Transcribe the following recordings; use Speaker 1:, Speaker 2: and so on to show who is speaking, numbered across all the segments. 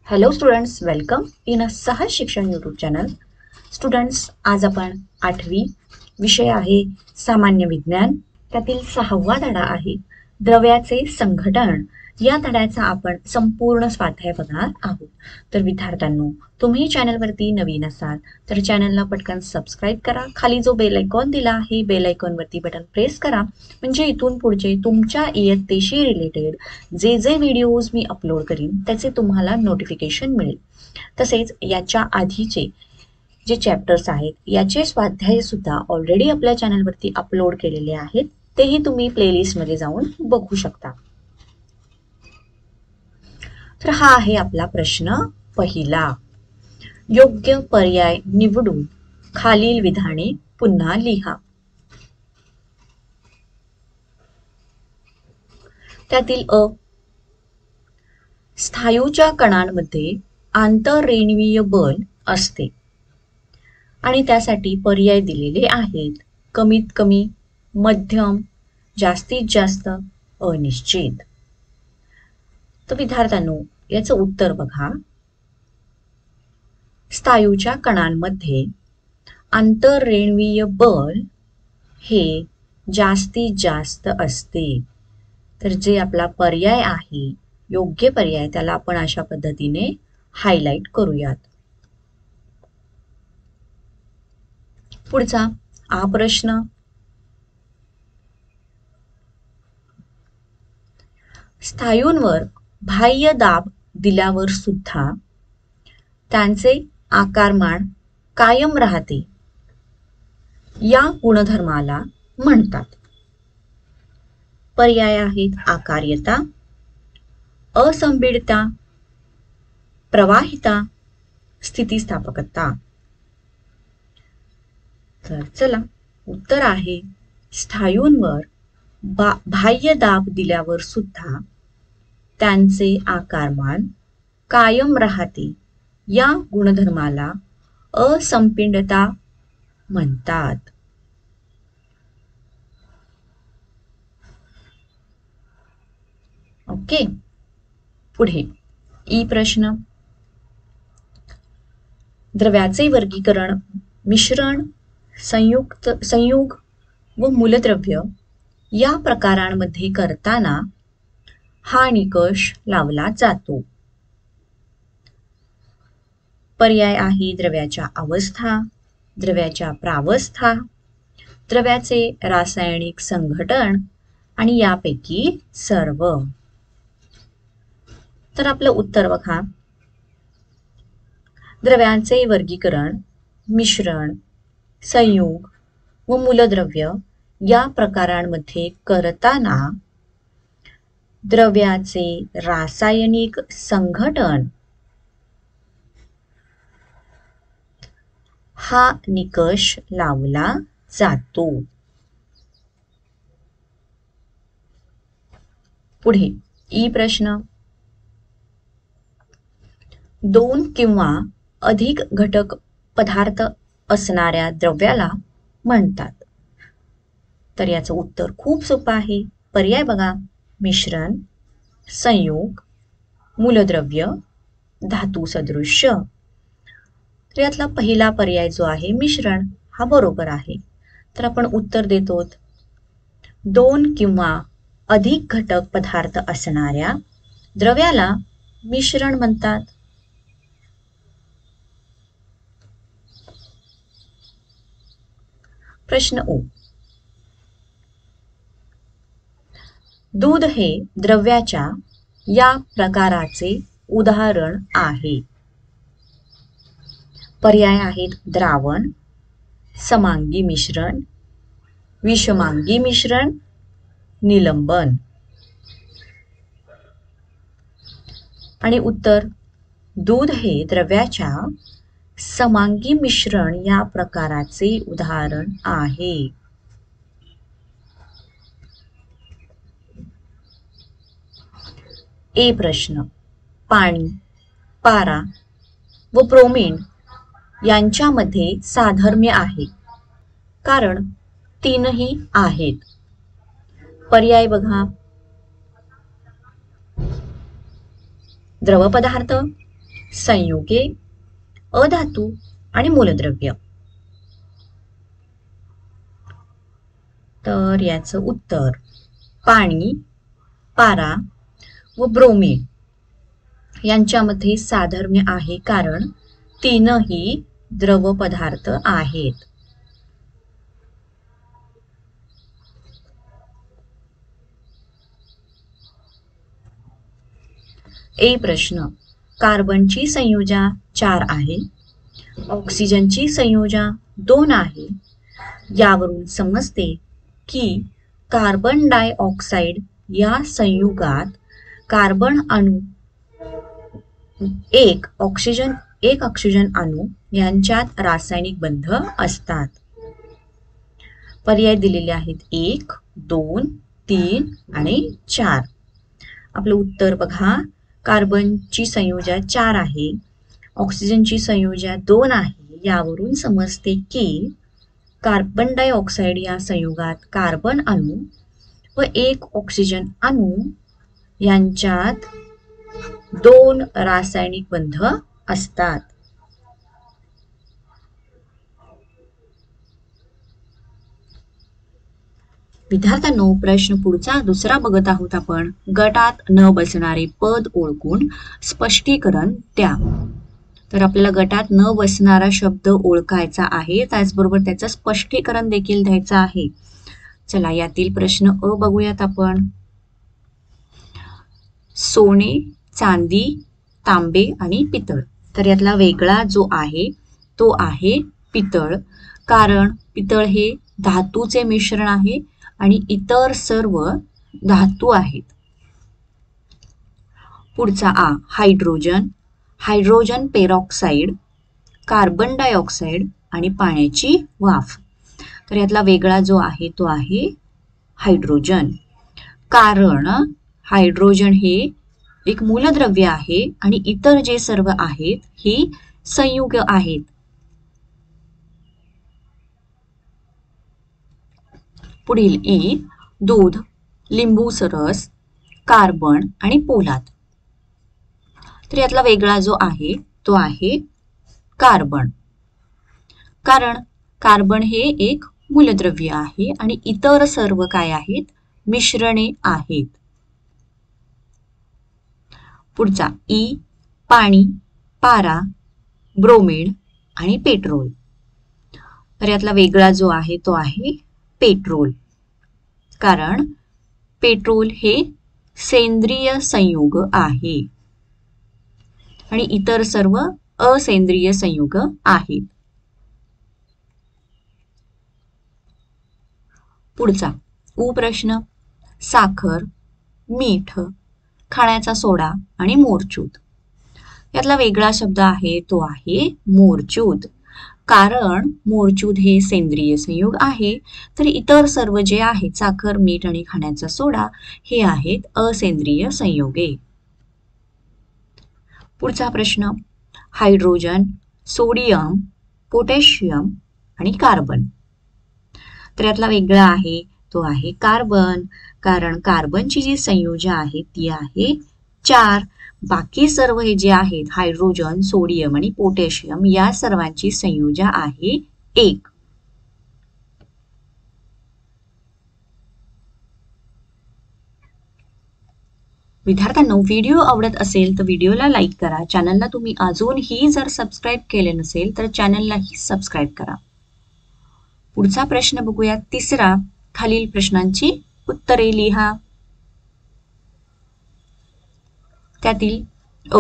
Speaker 1: Hello students, welcome in अ सहज शिक्षण YouTube channel. Students, आज आपण 8वी विषय आहे सामान्य विज्ञान. त्यातील 6वा धडा आहे द्रव्याचे संघटन. या धड्याचा आपण संपूर्ण स्वाध्याय बघणार आहोत. तर विद्यार्थ्यांनो, तुम्ही चॅनलवरती नवीन असाल तर चॅनलला पटकन सबस्क्राईब करा. खाली जो बेल आयकॉन दिला आहे, बेल आयकॉनवरती बटन प्रेस करा, म्हणजे इथून पुढचे तुमच्या इयत्तेशी रिलेटेड जे जे व्हिडिओज मी अपलोड करीन त्याचे तुम्हाला नोटिफिकेशन मिळेल. तसेच याच्या आधीचे जे चॅप्टर्स आहेत याचे स्वाध्याय सुद्धा ऑलरेडी आपल्या चॅनलवरती अपलोड केलेले आहेत, तेही तुम्ही प्लेलिस्टमध्ये जाऊन बघू शकता. तर हा आहे आपला प्रश्न पहिला. योग्य पर्याय निवडून खालील विधाने पुन्हा लिहा. त्यातील अ, स्थायूच्या कणांमध्ये आंतररेणवीय बल असते आणि त्यासाठी पर्याय दिलेले आहेत. कमीत कमी, मध्यम, जास्तीत जास्त, अनिश्चित. तर विद्यार्थ्यांनो, याचं उत्तर बघा. स्थायूच्या कणांमध्ये आंतररेणवीय बल हे जास्तीत जास्त असते. तर जे आपला पर्याय आहे, योग्य पर्याय, त्याला आपण अशा पद्धतीने हायलाइट करूयात. पुढचा हा प्रश्न. स्थायूंवर बाह्य दाब दिल्यावर सुद्धा त्यांचे आकारमान कायम राहते, या गुणधर्माला म्हणतात. पर्याय आहेत आकार्यता, असंपीडता, प्रवाहिता, स्थितिस्थापकता. तर चला, उत्तर आहे स्थायूंवर बाह्य दाब दिल्यावर सुद्धा त्यांचे आकारमान कायम राहते, या गुणधर्माला असंपीडता म्हणतात. ओके, पुढे ई प्रश्न. द्रव्याचे वर्गीकरण मिश्रण, संयुग व मूलद्रव्य या प्रकारांमध्ये करताना हा निकष लावला जातो. पर्याय आहे द्रव्याच्या अवस्था, द्रव्याच्या प्रावस्था, द्रव्याचे रासायनिक संघटन आणि यापैकी सर्व. तर आपलं उत्तर बघा. द्रव्यांचे वर्गीकरण मिश्रण, संयुग व मूलद्रव्य या प्रकारांमध्ये करताना द्रव्याचे रासायनिक संघटन हा निकष लावला जातो. पुढे ई प्रश्न. दोन किंवा अधिक घटक पदार्थ असणाऱ्या द्रव्याला म्हणतात. तर याचं उत्तर खूप सोपं आहे. पर्याय बघा. मिश्रण, संयोग, मूलद्रव्य, धातू सदृश्य. तर यातला पहिला पर्याय जो आहे मिश्रण, हा बरोबर आहे. तर आपण उत्तर देतो. दोन किंवा अधिक घटक पदार्थ असणाऱ्या द्रव्याला मिश्रण म्हणतात. प्रश्न ओ. दूध हे द्रव्याच्या या प्रकाराचे उदाहरण आहे. पर्याय आहेत द्रावण, समांगी मिश्रण, विषमांगी मिश्रण, निलंबन. आणि उत्तर, दूध हे द्रव्याच्या समांगी मिश्रण या प्रकाराचे उदाहरण आहे. ए प्रश्न. पाणी, पारा व ब्रोमीन यांच्यामध्ये साधर्म्य आहे, कारण तीनही आहेत. पर्याय बघा. द्रव पदार्थ, संयुगे, अधातू आणि मूलद्रव्य. तर याचं उत्तर पाणी, पारा व ब्रोमीन यांच्यामध्ये साधर्म्य आहे, कारण तीनही द्रव पदार्थ आहेत. ए प्रश्न, कार्बनची संयोजा 4 आहे, ऑक्सिजनची संयोजा 2 आहे. यावरून समजते की कार्बन डायऑक्साइड या संयुगात कार्बन अणू एक ऑक्सिजन अणू यांच्यात रासायनिक बंध असतात. पर्याय दिलेले आहेत 1, 2, 3 आणि 4. आपलं उत्तर बघा, कार्बनची संयोजा 4 आहे, ऑक्सिजनची संयोजा 2 आहे. यावरून समजते की कार्बन डायऑक्साइड या संयुगात कार्बन अणू व एक ऑक्सिजन अणू यांच्यात 2 रासायनिक बंध असतात. विद्यार्थ्यांनो, प्रश्न पुढचा दुसरा बघत आहोत आपण. गटात न बसणारे पद ओळखून स्पष्टीकरण द्या. तर आपल्याला गटात न बसणारा शब्द ओळखायचा आहे, त्याचबरोबर त्याचं स्पष्टीकरण देखील द्यायचं आहे. चला यातील प्रश्न अ बघूयात आपण. सोने, चांदी, तांबे आणि पितळ. तर यातला वेगळा जो आहे तो आहे पितळ, कारण पितळ हे धातूचे मिश्रण आहे आणि इतर सर्व धातू आहेत. पुढचा आ, hydrogen, hydrogen peroxide, carbon dioxide आणि पाण्याची वाफ. तर यातला वेगळा जो आहे तो आहे हायड्रोजन, कारण हायड्रोजन हे एक मूलद्रव्य आहे आणि इतर जे सर्व आहेत ही संयुग आहेत. पुढील ई, दूध, लिंबू सरस, कार्बन आणि पोलाद. तर यातला वेगळा जो आहे तो आहे कार्बन, कारण कार्बन हे एक मूलद्रव्य आहे आणि इतर सर्व काय आहेत, मिश्रणे आहेत. पुढचा ई, पाणी, पारा, ब्रोमीड आणि पेट्रोल. तर यातला वेगळा जो आहे तो आहे पेट्रोल, कारण पेट्रोल हे सेंद्रिय संयुग आहे आणि इतर सर्व असेंद्रिय संयुग आहेत. पुढचा उ प्रश्न, साखर, मीठ, खाण्याचा सोडा आणि मोरचूत. यातला वेगळा शब्द आहे तो आहे मोरचूत, कारण मोरचूत हे सेंद्रिय संयुग आहे, तर इतर सर्व जे आहेत साखर, मीठ आणि खाण्याचा सोडा हे आहेत असेंद्रिय संयुगे. पुढचा प्रश्न, हायड्रोजन, सोडियम, पोटॅशियम आणि कार्बन. तर यातला वेगळा आहे तो आहे कार्बन, कारण कार्बनची जी संयोजा आहे ती आहे 4. बाकी सर्व हे जे आहेत हायड्रोजन, सोडियम आणि पोटॅशियम या सर्वांची संयोजा आहे 1. विद्यार्थ्यांनो, व्हिडिओ आवडत असेल तर व्हिडिओला लाईक करा. चॅनलला तुम्ही अजूनही जर सबस्क्राईब केले नसेल तर चॅनललाही सबस्क्राईब करा. पुढचा प्रश्न बघूया, तिसरा. खालील प्रश्नांची उत्तरे लिहा. त्यातील अ,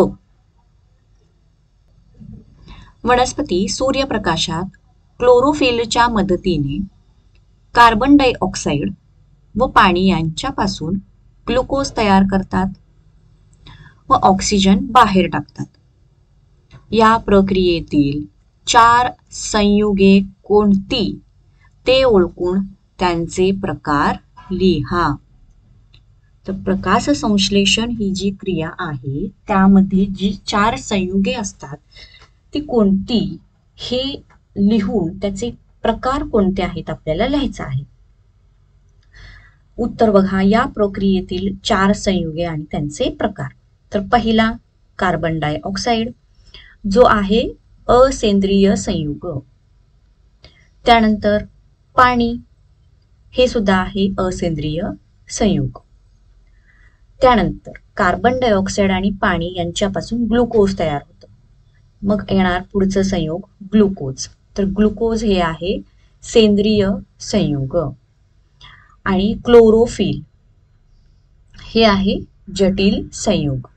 Speaker 1: वनस्पती सूर्यप्रकाशात क्लोरोफिलच्या मदतीने कार्बन डायऑक्साइड व पाणी यांच्यापासून ग्लुकोज तयार करतात व ऑक्सिजन बाहेर टाकतात. या प्रक्रियेतील 4 संयुगे कोणती ते ओळखून त्यांचे प्रकार लिहा. तर प्रकाश संश्लेषण ही जी क्रिया आहे त्यामध्ये जी 4 संयुगे असतात ती कोणती हे लिहून त्याचे प्रकार कोणते आहेत आपल्याला लिहायचं आहे. उत्तर बघा, या प्रक्रियेतील 4 संयुगे आणि त्यांचे प्रकार. तर पहिला कार्बन डायऑक्साइड, जो आहे असेंद्रिय संयुग. त्यानंतर पाणी हे सुद्धा आहे असेंद्रिय संयुग. त्यानंतर कार्बन डायऑक्साईड आणि पाणी यांच्यापासून ग्लुकोज तयार होतं. मग येणार पुढचं संयोग ग्लुकोज. तर ग्लुकोज हे आहे सेंद्रिय संयुग. आणि क्लोरोफिल हे आहे जटिल संयुग.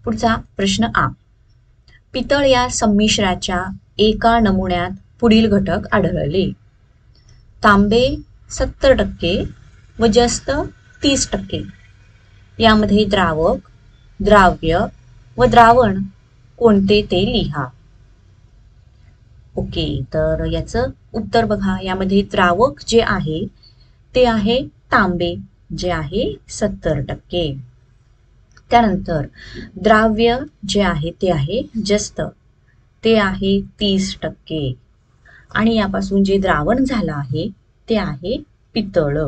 Speaker 1: पुढचा प्रश्न आ. पितळ या संमिश्राच्या एका नमुन्यात पुढील घटक आढळले. तांबे 70% व जस्त 30%. यामध्ये द्रावक, द्राव्य व द्रावण कोणते ते लिहा. ओके, तर याचं उत्तर बघा. यामध्ये द्रावक जे आहे ते आहे तांबे, जे आहे 70%. त्यानंतर द्राव्य जे आहे ते आहे जस्त, ते आहे 30%. आणि यापासून जे द्रावण झालं आहे ते आहे पितळ.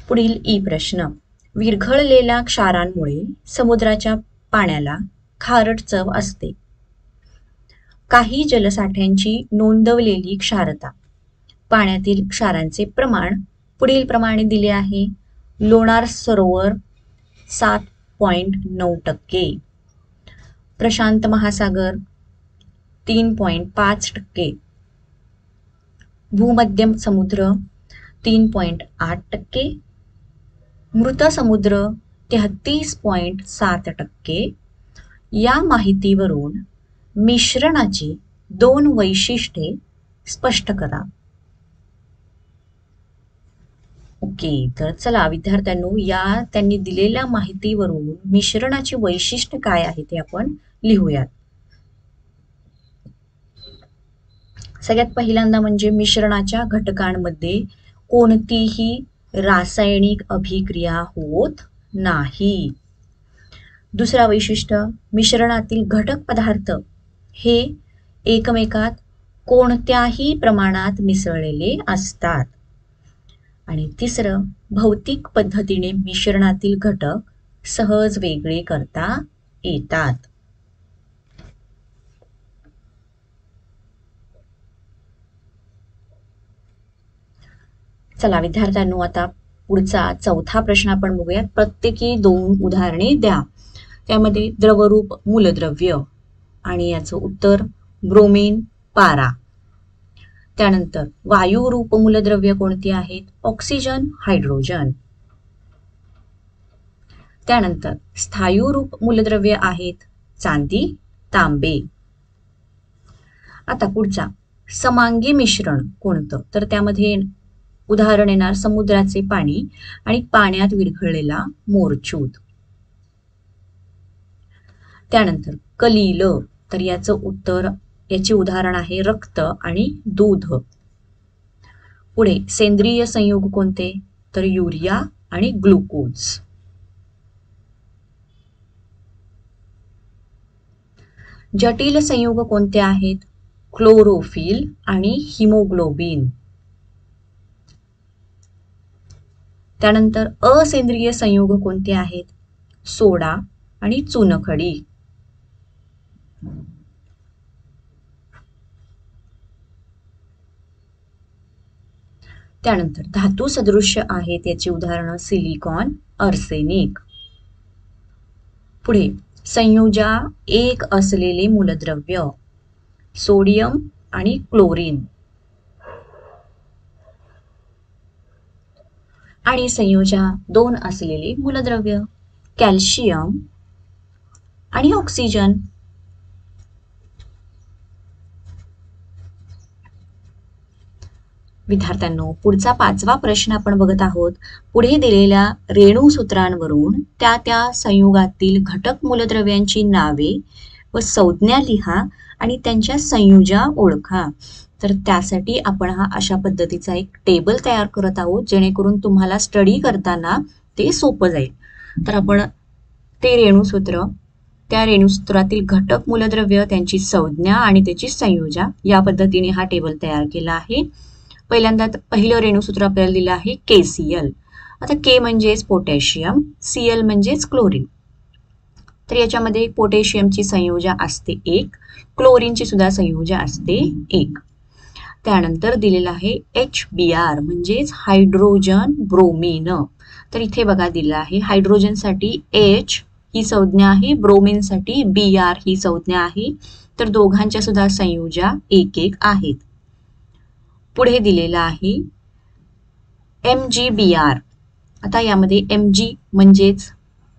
Speaker 1: पुढील ई प्रश्न. विरघळलेल्या क्षारांमुळे समुद्राच्या पाण्याला खारट चव असते. काही जलसाठ्यांची नोंदवलेली क्षारता. पाण्यातील क्षारांचे प्रमाण पुढील प्रमाणे दिले आहे. लोणार सरोवर 7.9%, प्रशांत महासागर 3.5%, भूमध्य समुद्र 3.8%, मृत समुद्र 33.7%. या माहितीवरून मिश्रणाची 2 वैशिष्ट्ये स्पष्ट करा. ओके, तर चला विद्यार्थ्यांनो, या त्यांनी दिलेल्या माहितीवरून मिश्रणाची वैशिष्ट्य काय आहे ते आपण लिहूयात. सगळ्यात पहिल्यांदा म्हणजे मिश्रणाच्या घटकांमध्ये कोणतीही रासायनिक अभिक्रिया होत नाही. दुसरा वैशिष्ट्य, मिश्रणातील घटक पदार्थ हे एकमेकात कोणत्याही प्रमाणात मिसळलेले असतात. आणि तिसरं, भौतिक पद्धतीने मिश्रणातील घटक सहज वेगळे करता येतात. चला विद्यार्थ्यांनो, आता पुढचा चौथा प्रश्न आपण बघूयात. प्रत्येकी 2 उदाहरणे द्या. त्यामध्ये द्रवरूप मूलद्रव्य आणि याचं उत्तर ब्रोमीन, पारा. त्यानंतर वायुरूप मूलद्रव्य कोणती आहेत? Oxygen, hydrogen. त्यानंतर स्थायूरूप मूलद्रव्य आहेत चांदी, तांबे. आता पुढचा समांगी मिश्रण कोणतं? तर त्यामध्ये उदाहरण येणार समुद्राचे पाणी आणि पाण्यात विरघळलेला मोरचूद. त्यानंतर कलिल, तर याचं उत्तर, याचे उदाहरण आहे रक्त आणि दूध. पुढे सेंद्रिय संयुग कोणते? तर युरिया आणि ग्लुकोज. जटिल संयुग कोणते आहेत? क्लोरोफिल आणि हिमोग्लोबिन. त्यानंतर असेंद्रिय संयुग कोणते आहेत? सोडा आणि चुनखडी. त्यानंतर धातू सदृश्य आहेत, याची उदाहरणं सिलिकॉन, आर्सेनिक. पुढे संयोजा 1 असलेले मूलद्रव्य सोडियम आणि क्लोरीन. आणि संयोजा 2 असलेले मूलद्रव्य कॅल्शियम आणि ऑक्सिजन. विद्यार्थ्यांनो, पुढचा 5वा प्रश्न आपण बघत आहोत. पुढे दिलेल्या रेणूसूत्रांवरून त्या संयुगातील घटक मूलद्रव्यांची नावे व संज्ञा लिहा आणि त्यांच्या संयोजा ओळखा. तर त्यासाठी आपण हा अशा पद्धतीचा एक टेबल तयार करत आहोत, जेणेकरून तुम्हाला स्टडी करताना ते सोपं जाईल. तर आपण ते रेणूसूत्र, त्या रेणूसूत्रातील घटक मूलद्रव्य, त्यांची संज्ञा आणि त्याची संयोजा, या पद्धतीने हा टेबल तयार केला आहे. पहिल्यांदा पहिलं रेणूसूत्र आपल्याला दिलं आहे KCl. आता K म्हणजेच पोटॅशियम, Cl म्हणजेच क्लोरीन. तर याच्यामध्ये पोटॅशियमची संयोजा असते 1, क्लोरीनची सुद्धा संयोजा असते 1. त्यानंतर दिलेलं आहे HBr म्हणजेच हायड्रोजन ब्रोमीन. तर इथे बघा दिलं आहे हायड्रोजनसाठी H ही संज्ञा आहे, ब्रोमीनसाठी Br ही संज्ञा आहे. तर दोघांच्या सुद्धा संयोजा 1-1 आहेत. पुढे दिलेला आहे MgBr. आता यामध्ये Mg म्हणजेच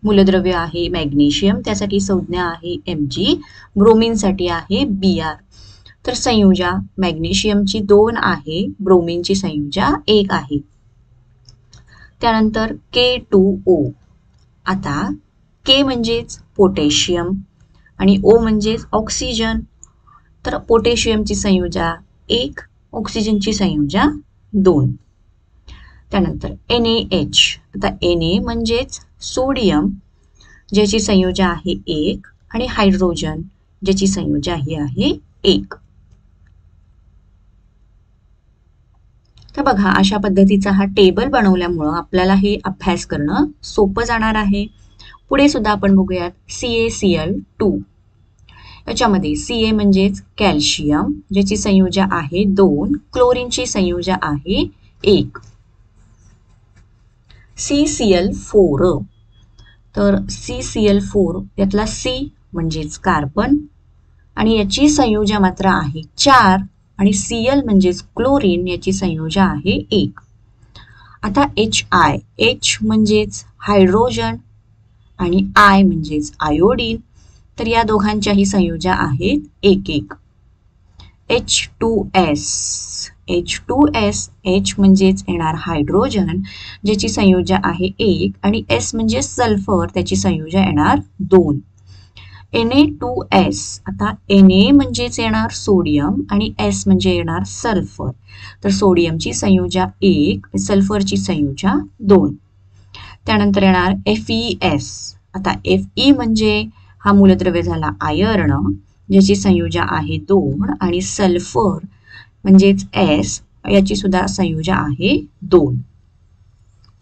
Speaker 1: मूलद्रव्य आहे मॅग्नेशियम, त्यासाठी संज्ञा आहे Mg, ब्रोमीनसाठी आहे Br. तर संयोजा मॅग्नेशियमची 2 आहे, ब्रोमीनची संयोजा 1 आहे. त्यानंतर K2O. आता K म्हणजेच पोटॅशियम आणि O म्हणजेच ऑक्सिजन. तर पोटॅशियमची संयोजा 1, ऑक्सिजनची संयोजा 2. त्यानंतर NaH. आता Na म्हणजेच सोडियम, ज्याची संयोजा आहे 1, आणि हायड्रोजन, ज्याची संयोजा ही आहे 1. तर बघा अशा पद्धतीचा हा टेबल बनवल्यामुळं आपल्याला हे अभ्यास करणं सोपं जाणार आहे. पुढे सुद्धा आपण बघूयात CaCl2. याच्यामध्ये Ca म्हणजेच कॅल्शियम, ज्याची संयोजा आहे 2, क्लोरीनची संयोजा आहे 1. CCl4. तर CCl4 यातला C म्हणजेच कार्बन आणि याची संयोजा मात्र आहे 4, आणि Cl म्हणजेच क्लोरीन, याची संयोजा आहे 1. आता HI. H म्हणजेच हायड्रोजन आणि I म्हणजेच आयोडीन. तर या दोघांच्याही संयोजा आहेत 1-1. H2S. H म्हणजेच येणार हायड्रोजन, ज्याची संयोजा आहे 1, आणि S म्हणजे सल्फर, त्याची संयोजा येणार 2. Na2S. आता Na म्हणजेच येणार सोडियम आणि S म्हणजे येणार सल्फर. तर सोडियमची संयोजा 1, सल्फरची संयोजा 2. त्यानंतर येणार FeS. आता Fe म्हणजे हा मूलद्रव्य झाला आयर्न, ज्याची संयोजा आहे 2, आणि सल्फर म्हणजेच S, याची सुद्धा संयोजा आहे 2.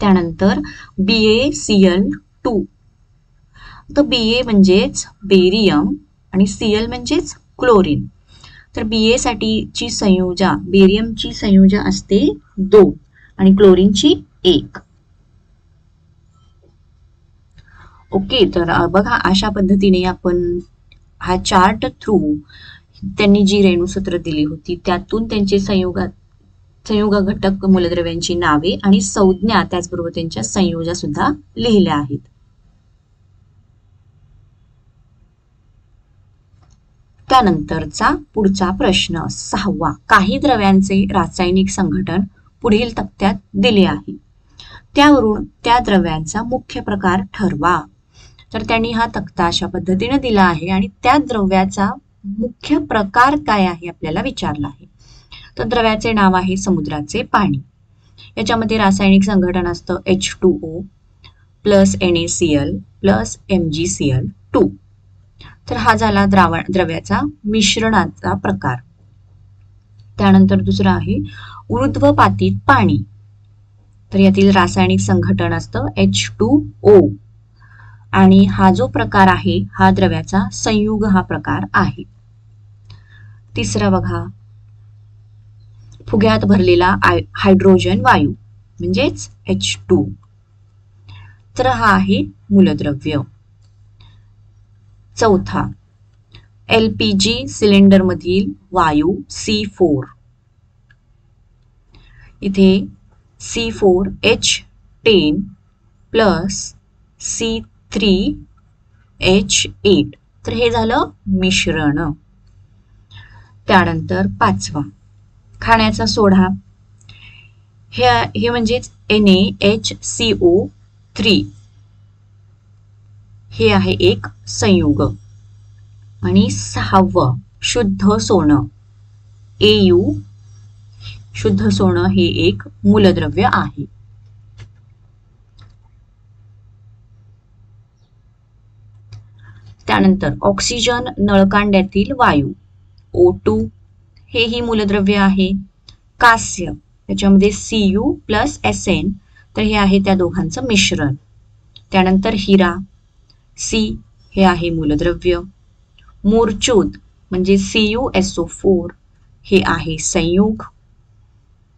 Speaker 1: त्यानंतर BaCl2. तर Ba म्हणजेच बेरियम आणि Cl म्हणजेच क्लोरीन. तर Ba साठीची संयोजा, बेरियमची संयोजा असते 2 आणि क्लोरीनची 1. ओके, तर बघा अशा पद्धतीने आपण हा चार्ट थ्रू त्यांनी जी रेणूसूत्र दिली होती त्यातून त्यांचे संयोग घटक मूलद्रव्यांची नावे आणि संज्ञा, त्याचबरोबर त्यांच्या संयोजा सुद्धा लिहिल्या आहेत. त्यानंतरचा पुढचा प्रश्न 6वा. काही द्रव्यांचे रासायनिक संघटन पुढील तक्त्यात दिले आहे, त्यावरून त्या द्रव्यांचा मुख्य प्रकार ठरवा. तर त्यांनी हा तक्ता अशा पद्धतीने दिला आहे आणि त्या द्रव्याचा मुख्य प्रकार काय आहे आपल्याला विचारला आहे. तर द्रव्याचे नाव आहे समुद्राचे पाणी. याच्यामध्ये रासायनिक संघटन असतं H2O plus NaCl plus MgCl2. तर हा झाला द्रव्याचा मिश्रणाचा प्रकार. त्यानंतर दुसरा आहे ऊर्ध्वपातीत पाणी. तर यातील रासायनिक संघटन असतं H2O आणि हा जो प्रकार आहे हा द्रव्याचा संयुग हा प्रकार आहे. तिसरा बघा फुग्यात भरलेला हायड्रोजन वायू म्हणजेच H2. तर हा आहे मूलद्रव्य. चौथा LPG सिलेंडर मधील वायू C4. इथे C4H10 प्लस C3H8. तर हे झालं मिश्रण. त्यानंतर पाचवा खाण्याचा सोडा. हे म्हणजेच NaHCO3. हे आहे एक संयुग. आणि सहावं शुद्ध सोनं AU. शुद्ध सोनं हे एक मूलद्रव्य आहे. त्यानंतर ऑक्सिजन नळकांड्यातील वायू O2 हेही मूलद्रव्य आहे. कास्य त्याच्यामध्ये Cu प्लस Sn, तर हे आहे त्या दोघांचं मिश्रण. त्यानंतर हिरा, C हे आहे मूलद्रव्य. मोरचूद म्हणजे CuSO4 हे आहे संयुग.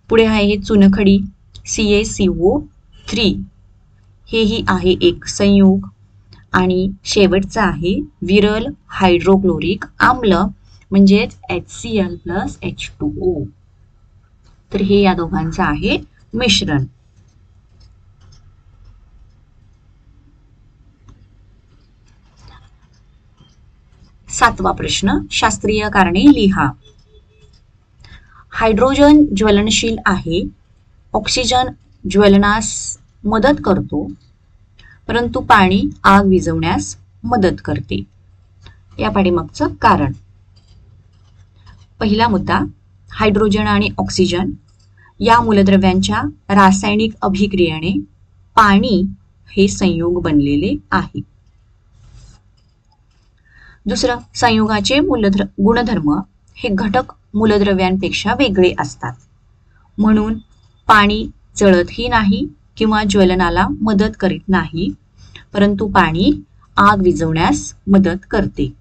Speaker 1: पुढे आहे चुनखडी CaCO3 हेही आहे एक संयुग. आणि शेवटचा आहे विरल हायड्रोक्लोरिक आम्ल म्हणजेच HCl प्लस H2O, तर हे या दोघांचं आहे मिश्रण. सातवा प्रश्न, शास्त्रीय कारणे लिहा. हायड्रोजन ज्वलनशील आहे, ऑक्सिजन ज्वलनास मदत करतो, परंतु पाणी आग विझवण्यास मदत करते. या पाठीमागचं कारण. पहिला मुद्दा, हायड्रोजन आणि ऑक्सिजन या मूलद्रव्यांच्या रासायनिक अभिक्रियेने पाणी हे संयुग बनलेले आहे. दुसरं, संयुगाचे गुणधर्म हे घटक मूलद्रव्यांपेक्षा वेगळे असतात, म्हणून पाणी जळतही नाही किंवा ज्वलनाला मदत करीत नाही, परंतु पाणी आग विझवण्यास मदत करते.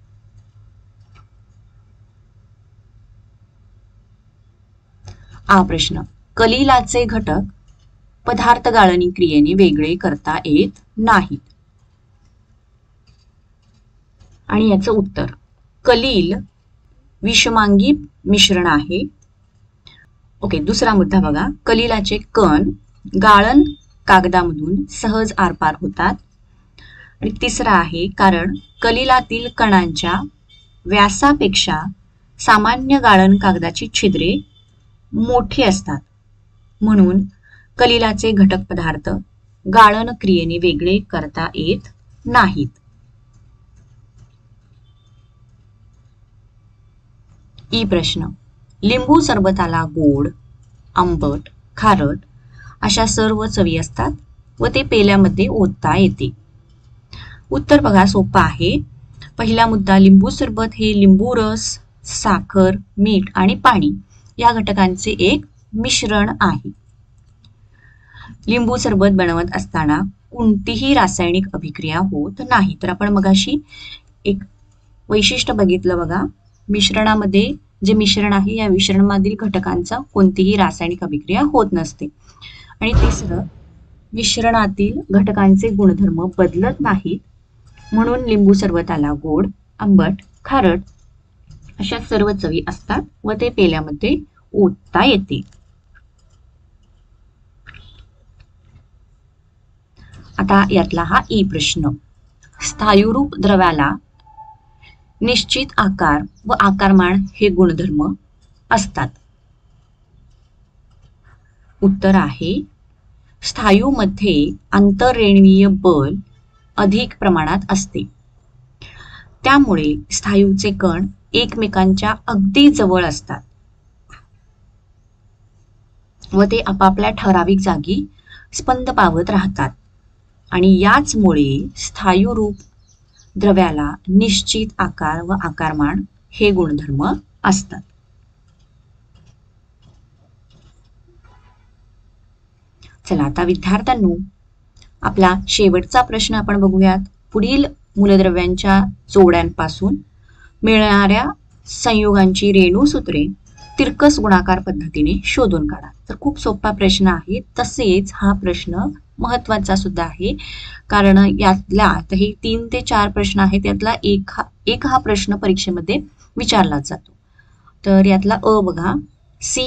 Speaker 1: हा प्रश्न, कलिलाचे घटक पदार्थ गाळणी क्रियेने वेगळे करता येत नाहीत. आणि याचं उत्तर, कलील विषमांगी मिश्रण आहे. ओके, दुसरा मुद्दा बघा, कलिलाचे कण गाळण कागदामधून सहज आरपार होतात. आणि तिसरा आहे, कारण कलिलातील कणांच्या व्यासापेक्षा सामान्य गाळण कागदाची छिद्रे मोठी असतात, म्हणून कलिलाचे घटक पदार्थ गाळण क्रियेने वेगळे करता येत नाहीत. ई प्रश्न, लिंबू सरबताला गोड, आंबट, खारट अशा सर्व चवी असतात व ते पेल्यामध्ये ओतता येते. उत्तर बघा, सोपं आहे. पहिला मुद्दा, लिंबू सरबत हे लिंबू रस, साखर, मीठ आणि पाणी या घटकांचे एक मिश्रण आहे. लिंबू सरबत बनवत असताना कोणतीही रासायनिक अभिक्रिया होत नाही. तर आपण मगाशी एक वैशिष्ट्य बघितलं बघा, मिश्रणामध्ये जे मिश्रण आहे या मिश्रणामधील घटकांचा कोणतीही रासायनिक अभिक्रिया होत नसते. आणि तिसरं, मिश्रणातील घटकांचे गुणधर्म बदलत नाहीत, म्हणून लिंबू सरबताला गोड, आंबट, खारट अशा सर्व चवी असतात व ते पेल्यामध्ये ओतता येते. आता यातला हा ई प्रश्न, स्थायूरूप द्रव्याला निश्चित आकार व आकारमान हे गुणधर्म असतात. उत्तर आहे, स्थायूमध्ये आंतररेणवीय बल अधिक प्रमाणात असते, त्यामुळे स्थायूचे कण एकमेकांच्या अगदी जवळ असतात व ते आपापल्या ठराविक जागी स्पंद पावत राहतात. आणि याचमुळे स्थायूरूप द्रव्याला निश्चित आकार व आकारमान हे गुणधर्म असतात. चला आता विद्यार्थ्यांनो, आपला शेवटचा प्रश्न आपण बघूयात. पुढील मूलद्रव्यांच्या जोड्यांपासून मिळणाऱ्या संयुगांची रेणूसूत्रे तिरकस गुणाकार पद्धतीने शोधून काढा. तर खूप सोपा प्रश्न आहे, तसेच हा प्रश्न महत्वाचा सुद्धा आहे, कारण यातला आता हे 3 ते 4 प्रश्न आहेत, त्यातला एक हा प्रश्न परीक्षेमध्ये विचारला जातो. तर यातला अ बघा, C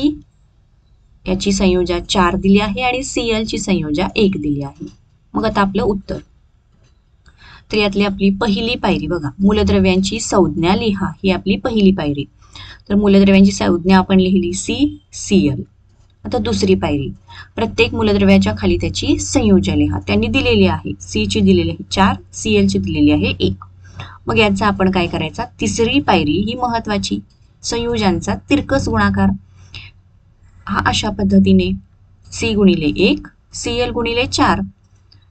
Speaker 1: याची संयोजा 4 दिली आहे आणि Cl ची संयोजा 1 दिली आहे. मग आता आपलं उत्तर. तर यातली आपली पहिली पायरी बघा, मूलद्रव्यांची संज्ञा लिहा, ही आपली पहिली पायरी. तर मूलद्रव्यांची संज्ञा आपण लिहिली CCl. आता दुसरी पायरी, प्रत्येक मूलद्रव्याच्या खाली त्याची संयोजा लिहा. त्यांनी दिलेली आहे, C ची दिलेली आहे 4, Cl ची दिलेली आहे 1. मग याचा आपण काय करायचा, तिसरी पायरी ही महत्वाची, संयोजांचा तिरकस गुणाकार. हा अशा पद्धतीने C गुणिले 1, Cl गुणिले 4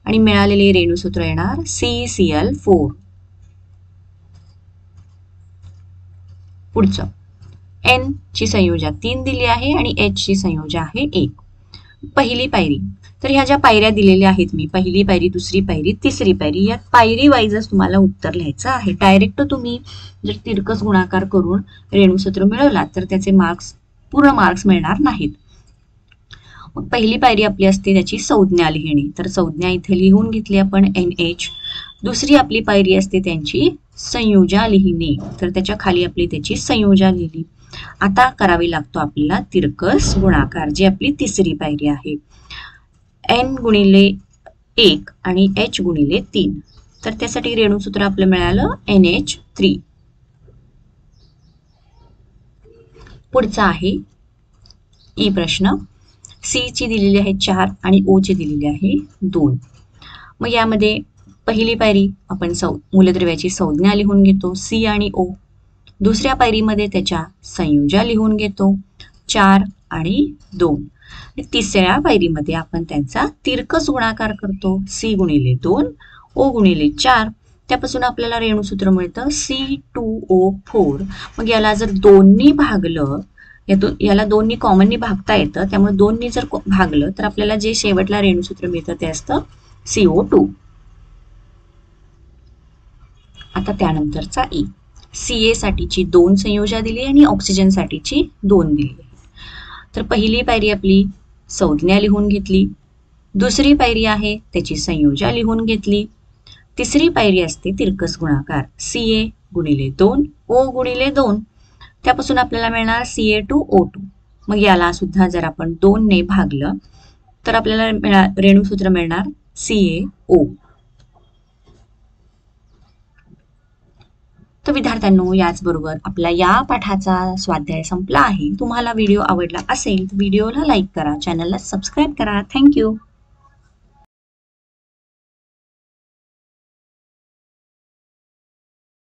Speaker 1: आणि मिळालेले रेणूसूत्र येणार CCl4. पुढचं, N ची संयोजा 3 दिली आहे आणि H ची संयोजा आहे 1. पहिली पायरी, तर ह्या ज्या पायऱ्या दिलेल्या आहेत मी, पहिली पायरी, दुसरी पायरी, तिसरी पायरी, या पायरी वाईजच तुम्हाला उत्तर लिहायचं आहे. डायरेक्ट तुम्ही जर तिरकस गुणाकार करून रेणूसूत्र मिळवलात तर त्याचे मार्क्स, पूर्ण मार्क्स मिळणार नाहीत. मग पहिली पायरी आपली असते त्याची संज्ञा लिहिणे, तर संज्ञा इथे लिहून घेतली आपण NH. दुसरी आपली पायरी असते त्यांची संयोजा लिहिणे, तर त्याच्या खाली आपली त्याची संयोजा लिहिली. आता करावी लागतो आपल्याला तिरकस गुणाकार, जी आपली तिसरी पायरी आहे. N गुणिले 1 आणि H गुणिले 3, तर त्यासाठी रेणूसूत्र आपलं मिळालं NH3. पुढचा आहे ई प्रश्न. C ची दिलेली आहे 4 आणि O ची दिलेली आहे 2. मग यामध्ये पहिली पायरी आपण मूलद्रव्याची संज्ञा लिहून घेतो C आणि O. दुसऱ्या पायरीमध्ये त्याच्या संयोजा लिहून घेतो 4 आणि 2. तिसऱ्या पायरीमध्ये आपण त्यांचा तिरकस गुणाकार करतो C गुणिले 2 O गुणिले 4. त्यापासून आपल्याला रेणूसूत्र मिळतं C2O4. मग याला जर 2नी भागलं, याला 2नी कॉमननी भागता येतं, त्यामुळे 2नी जर भागलं तर आपल्याला जे शेवटला रेणूसूत्र मिळतं ते असतं CO2. आता त्यानंतरचा ई. Ca साठीची 2 संयोजा दिली आणि ऑक्सिजन साठीची 2 दिली. तर पहिली पायरी आपली संज्ञा लिहून घेतली, दुसरी पायरी आहे त्याची संयोजा लिहून घेतली, तिसरी पायरी असते तिरकस गुणाकार Ca गुणिले 2 O गुणिले 2. त्यापासून आपल्याला मिळणार Ca2O2. मग याला सुद्धा जर आपण 2 ने भागलं तर आपल्याला रेणूसूत्र मिळणार CaO. तर विद्यार्थ्यांनो, याचबरोबर आपला या पाठाचा स्वाध्याय संपला आहे. तुम्हाला व्हिडिओ आवडला असेल तर व्हिडिओला लाईक करा, चॅनलला सबस्क्राईब करा. थँक्यू.